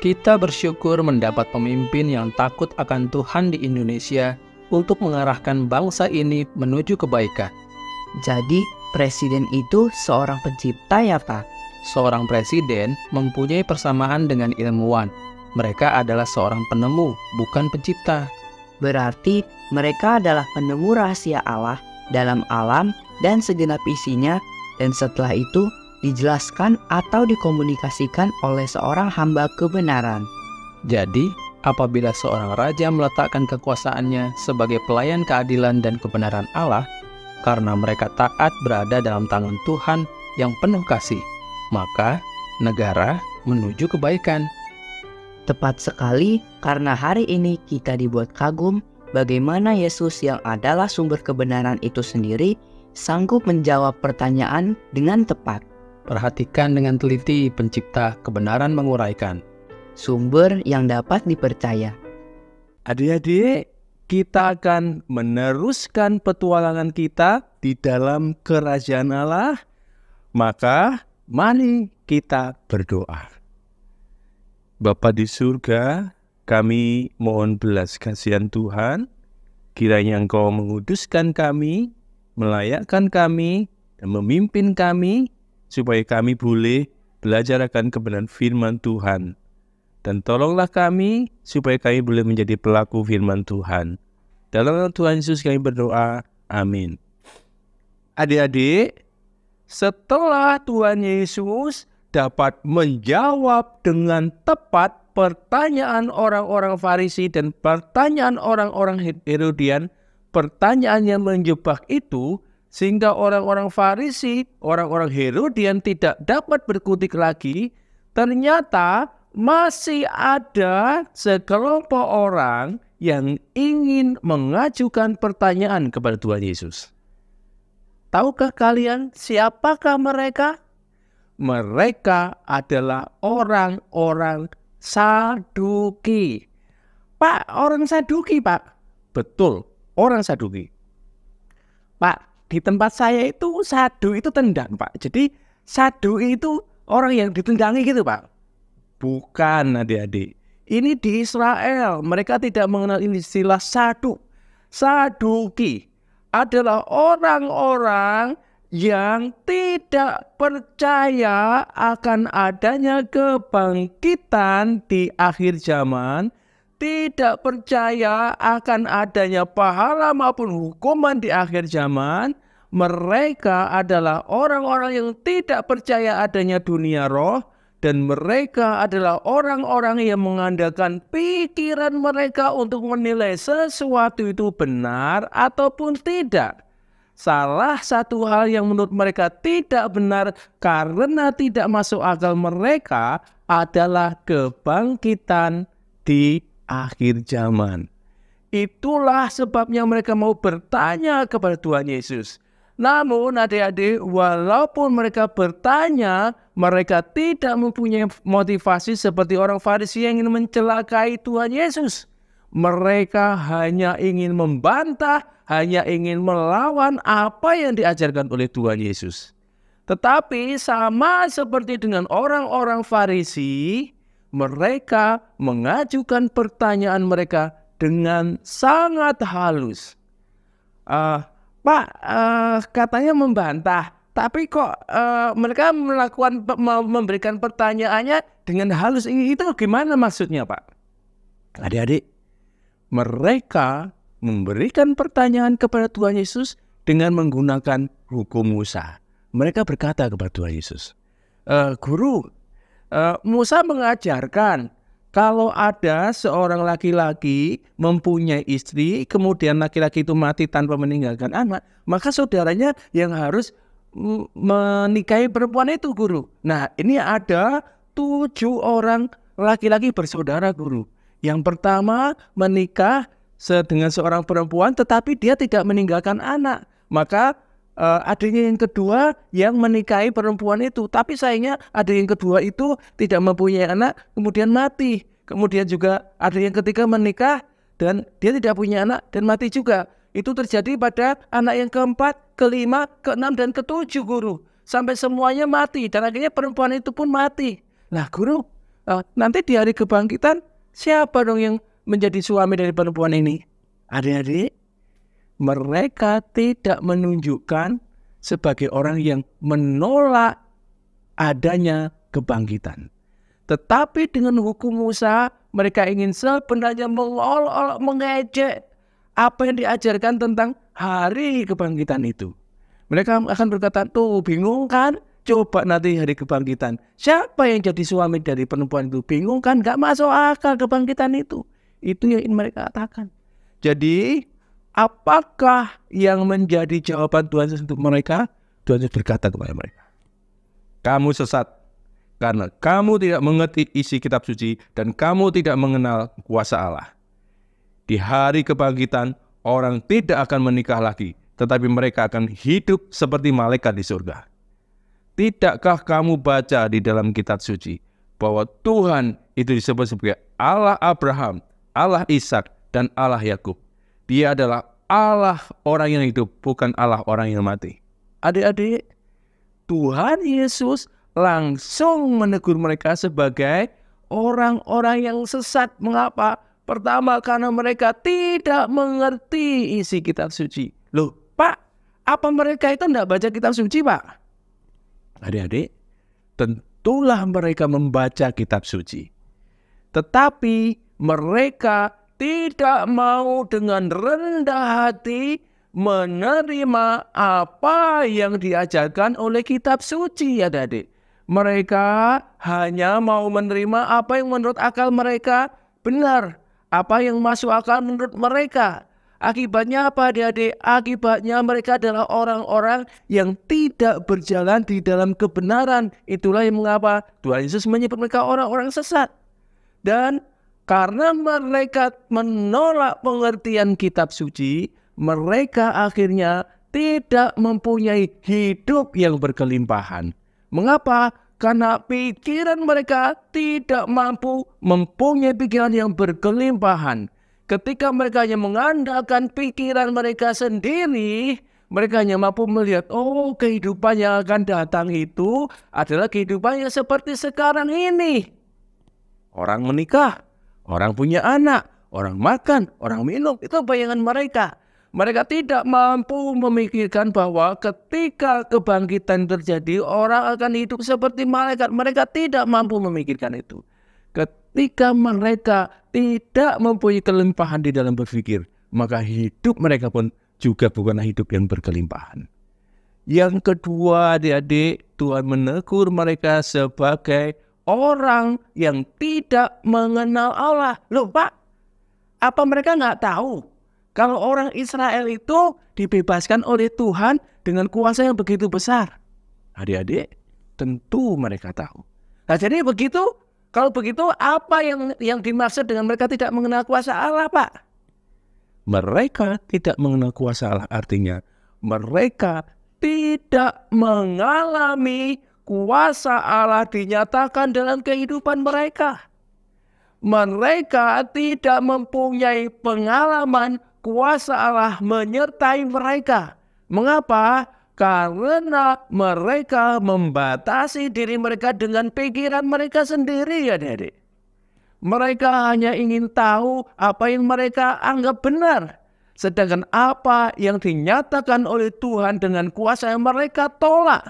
Kita bersyukur mendapat pemimpin yang takut akan Tuhan di Indonesia untuk mengarahkan bangsa ini menuju kebaikan. Jadi, presiden itu seorang pencipta ya, Pak? Seorang presiden mempunyai persamaan dengan ilmuwan. Mereka adalah seorang penemu, bukan pencipta. Berarti mereka adalah penemu rahasia Allah dalam alam dan segenap isinya, dan setelah itu dijelaskan atau dikomunikasikan oleh seorang hamba kebenaran. Jadi, apabila seorang raja meletakkan kekuasaannya sebagai pelayan keadilan dan kebenaran Allah, karena mereka taat berada dalam tangan Tuhan yang penuh kasih, maka negara menuju kebaikan. Tepat sekali, karena hari ini kita dibuat kagum bagaimana Yesus yang adalah sumber kebenaran itu sendiri sanggup menjawab pertanyaan dengan tepat. Perhatikan dengan teliti pencipta kebenaran menguraikan. Sumber yang dapat dipercaya. Adik-adik, kita akan meneruskan petualangan kita di dalam kerajaan Allah. Maka mari kita berdoa. Bapa di surga, kami mohon belas kasihan Tuhan, kiranya Engkau menguduskan kami, melayakkan kami, dan memimpin kami, supaya kami boleh belajar akan kebenaran firman Tuhan. Dan tolonglah kami, supaya kami boleh menjadi pelaku firman Tuhan. Dalam nama Tuhan Yesus kami berdoa, amin. Adik-adik, setelah Tuhan Yesus dapat menjawab dengan tepat pertanyaan orang-orang Farisi dan pertanyaan orang-orang Herodian, pertanyaan yang menjebak itu, sehingga orang-orang Farisi, orang-orang Herodian tidak dapat berkutik lagi. Ternyata masih ada sekelompok orang yang ingin mengajukan pertanyaan kepada Tuhan Yesus. Tahukah kalian siapakah mereka? Mereka adalah orang-orang Saduki. Pak, orang Saduki, Pak? Betul, orang Saduki. Pak, di tempat saya itu sadu itu tendang, Pak. Jadi sadu itu orang yang ditendangi gitu, Pak. Bukan, adik-adik. Ini di Israel. Mereka tidak mengenal istilah sadu. Saduki adalah orang-orang yang tidak percaya akan adanya kebangkitan di akhir zaman, tidak percaya akan adanya pahala maupun hukuman di akhir zaman. Mereka adalah orang-orang yang tidak percaya adanya dunia roh, dan mereka adalah orang-orang yang mengandalkan pikiran mereka untuk menilai sesuatu itu benar ataupun tidak. Salah satu hal yang menurut mereka tidak benar karena tidak masuk akal mereka adalah kebangkitan di akhir zaman. Itulah sebabnya mereka mau bertanya kepada Tuhan Yesus. Namun adik-adik, walaupun mereka bertanya, mereka tidak mempunyai motivasi seperti orang Farisi yang ingin mencelakai Tuhan Yesus. Mereka hanya ingin membantah, hanya ingin melawan apa yang diajarkan oleh Tuhan Yesus. Tetapi sama seperti dengan orang-orang Farisi, mereka mengajukan pertanyaan mereka dengan sangat halus. Pak, katanya membantah, tapi kok mereka memberikan pertanyaannya dengan halus. Itu gimana maksudnya, Pak? Adik-adik, mereka memberikan pertanyaan kepada Tuhan Yesus dengan menggunakan hukum Musa. Mereka berkata kepada Tuhan Yesus, Guru, Musa mengajarkan kalau ada seorang laki-laki mempunyai istri, kemudian laki-laki itu mati tanpa meninggalkan anak, maka saudaranya yang harus menikahi perempuan itu, Guru. Nah, ini ada 7 orang laki-laki bersaudara, Guru. Yang pertama menikah dengan seorang perempuan tetapi dia tidak meninggalkan anak. Maka adanya yang kedua yang menikahi perempuan itu, tapi sayangnya ada yang kedua itu tidak mempunyai anak kemudian mati. Kemudian juga ada yang ketiga menikah dan dia tidak punya anak dan mati juga. Itu terjadi pada anak yang keempat, kelima, keenam, dan ketujuh, Guru. Sampai semuanya mati dan akhirnya perempuan itu pun mati. Nah, Guru, nanti di hari kebangkitan siapa dong yang menjadi suami dari perempuan ini? Adik-adik, mereka tidak menunjukkan sebagai orang yang menolak adanya kebangkitan. Tetapi dengan hukum Musa, mereka ingin sebenarnya mengolok-olok, mengejek apa yang diajarkan tentang hari kebangkitan itu. Mereka akan berkata, tuh bingung kan? Coba nanti hari kebangkitan. Siapa yang jadi suami dari perempuan itu? Bingung kan? Gak masuk akal kebangkitan itu. Itu yang ingin mereka katakan. Jadi, apakah yang menjadi jawaban Tuhan Yesus untuk mereka? Tuhan Yesus berkata kepada mereka, kamu sesat. Karena kamu tidak mengerti isi kitab suci dan kamu tidak mengenal kuasa Allah. Di hari kebangkitan, orang tidak akan menikah lagi, tetapi mereka akan hidup seperti malaikat di surga. Tidakkah kamu baca di dalam kitab suci bahwa Tuhan itu disebut sebagai Allah Abraham, Allah Ishak, dan Allah Yakub? Dia adalah Allah orang yang hidup, bukan Allah orang yang mati. Adik-adik, Tuhan Yesus langsung menegur mereka sebagai orang-orang yang sesat. Mengapa? Pertama, karena mereka tidak mengerti isi kitab suci. Loh, Pak, apa mereka itu tidak baca kitab suci, Pak? Adik-adik, tentulah mereka membaca kitab suci. Tetapi mereka tidak mau dengan rendah hati menerima apa yang diajarkan oleh kitab suci, adik-adik. Mereka hanya mau menerima apa yang menurut akal mereka benar, apa yang masuk akal menurut mereka. Akibatnya apa, adik-adik? Akibatnya mereka adalah orang-orang yang tidak berjalan di dalam kebenaran. Itulah yang mengapa Tuhan Yesus menyebut mereka orang-orang sesat. Dan karena mereka menolak pengertian kitab suci, mereka akhirnya tidak mempunyai hidup yang berkelimpahan. Mengapa? Karena pikiran mereka tidak mampu mempunyai pikiran yang berkelimpahan. Ketika mereka hanya mengandalkan pikiran mereka sendiri, mereka hanya mampu melihat, oh, kehidupan yang akan datang itu adalah kehidupan yang seperti sekarang ini. Orang menikah, orang punya anak, orang makan, orang minum, itu bayangan mereka. Mereka tidak mampu memikirkan bahwa ketika kebangkitan terjadi, orang akan hidup seperti malaikat. Mereka tidak mampu memikirkan itu. Ketika mereka tidak mempunyai kelimpahan di dalam berpikir, maka hidup mereka pun juga bukanlah hidup yang berkelimpahan. Yang kedua, adik-adik, Tuhan menegur mereka sebagai orang yang tidak mengenal Allah. Loh, Pak, apa mereka nggak tahu kalau orang Israel itu dibebaskan oleh Tuhan dengan kuasa yang begitu besar? Adik-adik, tentu mereka tahu. Nah, jadi begitu, kalau begitu apa yang dimaksud dengan mereka tidak mengenal kuasa Allah, Pak? Mereka tidak mengenal kuasa Allah artinya mereka tidak mengalami kuasa Allah dinyatakan dalam kehidupan mereka. Mereka tidak mempunyai pengalaman kuasa Allah menyertai mereka. Mengapa? Karena mereka membatasi diri mereka dengan pikiran mereka sendiri, adik-adik. Mereka hanya ingin tahu apa yang mereka anggap benar. Sedangkan apa yang dinyatakan oleh Tuhan dengan kuasa yang mereka tolak.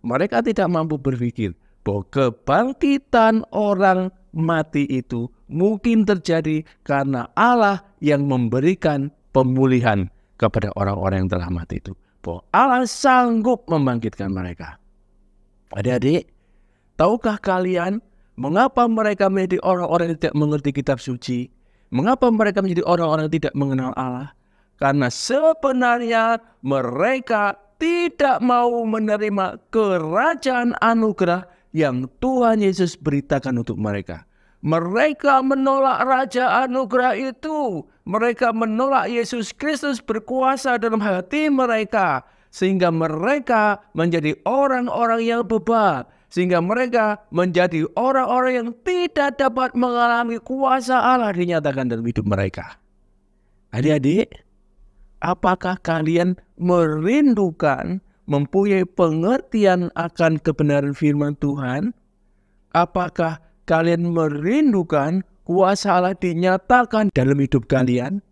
Mereka tidak mampu berpikir bahwa kebangkitan orang mati itu mungkin terjadi karena Allah yang memberikan pemulihan kepada orang-orang yang telah mati itu. Bahwa Allah sanggup membangkitkan mereka. Adik-adik, tahukah kalian mengapa mereka menjadi orang-orang yang tidak mengerti kitab suci? Mengapa mereka menjadi orang-orang yang tidak mengenal Allah? Karena sebenarnya mereka tidak mau menerima kerajaan anugerah yang Tuhan Yesus beritakan untuk mereka. Mereka menolak raja anugerah itu. Mereka menolak Yesus Kristus berkuasa dalam hati mereka. Sehingga mereka menjadi orang-orang yang bebal. Sehingga mereka menjadi orang-orang yang tidak dapat mengalami kuasa Allah dinyatakan dalam hidup mereka. Adik-adik, apakah kalian merindukan mempunyai pengertian akan kebenaran firman Tuhan? Apakah kalian merindukan kuasa Allah dinyatakan dalam hidup kalian,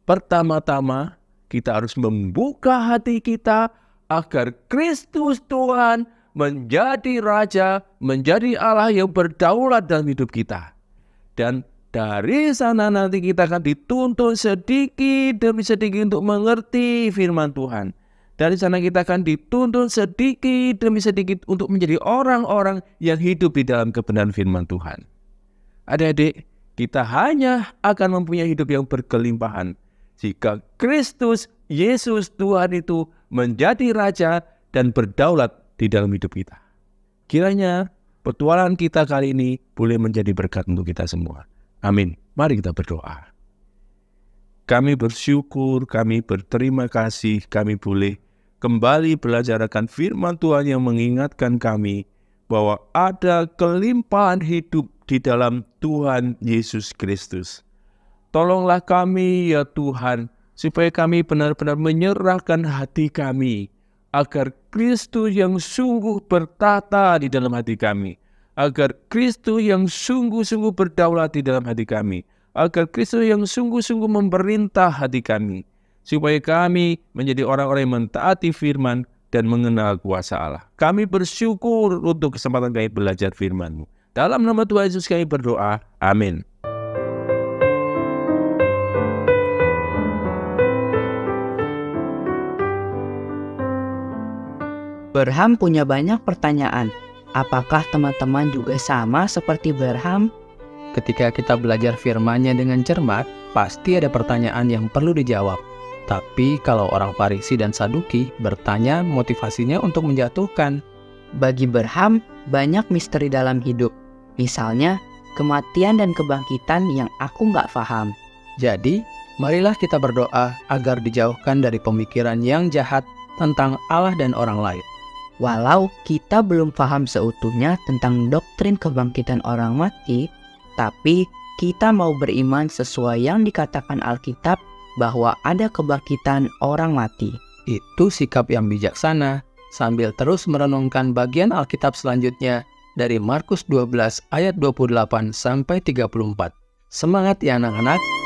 pertama-tama kita harus membuka hati kita agar Kristus Tuhan menjadi Raja, menjadi Allah yang berdaulat dalam hidup kita. Dan dari sana nanti kita akan dituntun sedikit demi sedikit untuk mengerti firman Tuhan. Dari sana kita akan dituntun sedikit demi sedikit untuk menjadi orang-orang yang hidup di dalam kebenaran firman Tuhan. Adik-adik, kita hanya akan mempunyai hidup yang berkelimpahan jika Kristus Yesus Tuhan itu menjadi Raja dan berdaulat di dalam hidup kita. Kiranya petualangan kita kali ini boleh menjadi berkat untuk kita semua. Amin. Mari kita berdoa. Kami bersyukur, kami berterima kasih, kami boleh kembali belajar akan firman Tuhan yang mengingatkan kami bahwa ada kelimpahan hidup di dalam Tuhan Yesus Kristus. Tolonglah kami ya Tuhan, supaya kami benar-benar menyerahkan hati kami, agar Kristus yang sungguh bertata di dalam hati kami, agar Kristus yang sungguh-sungguh berdaulat di dalam hati kami, agar Kristus yang sungguh-sungguh memerintah hati kami, supaya kami menjadi orang-orang yang mentaati firman dan mengenal kuasa Allah. Kami bersyukur untuk kesempatan kami belajar firman-Mu. Dalam nama Tuhan Yesus kami berdoa. Amin. Berham punya banyak pertanyaan. Apakah teman-teman juga sama seperti Berham? Ketika kita belajar firman-Nya dengan cermat, pasti ada pertanyaan yang perlu dijawab. Tapi kalau orang Farisi dan Saduki bertanya, motivasinya untuk menjatuhkan. Bagi Berham, banyak misteri dalam hidup. Misalnya, kematian dan kebangkitan yang aku nggak paham. Jadi, marilah kita berdoa agar dijauhkan dari pemikiran yang jahat tentang Allah dan orang lain. Walau kita belum paham seutuhnya tentang doktrin kebangkitan orang mati, tapi kita mau beriman sesuai yang dikatakan Alkitab bahwa ada kebangkitan orang mati. Itu sikap yang bijaksana, sambil terus merenungkan bagian Alkitab selanjutnya dari Markus 12 ayat 28 sampai 34. Semangat ya anak-anak!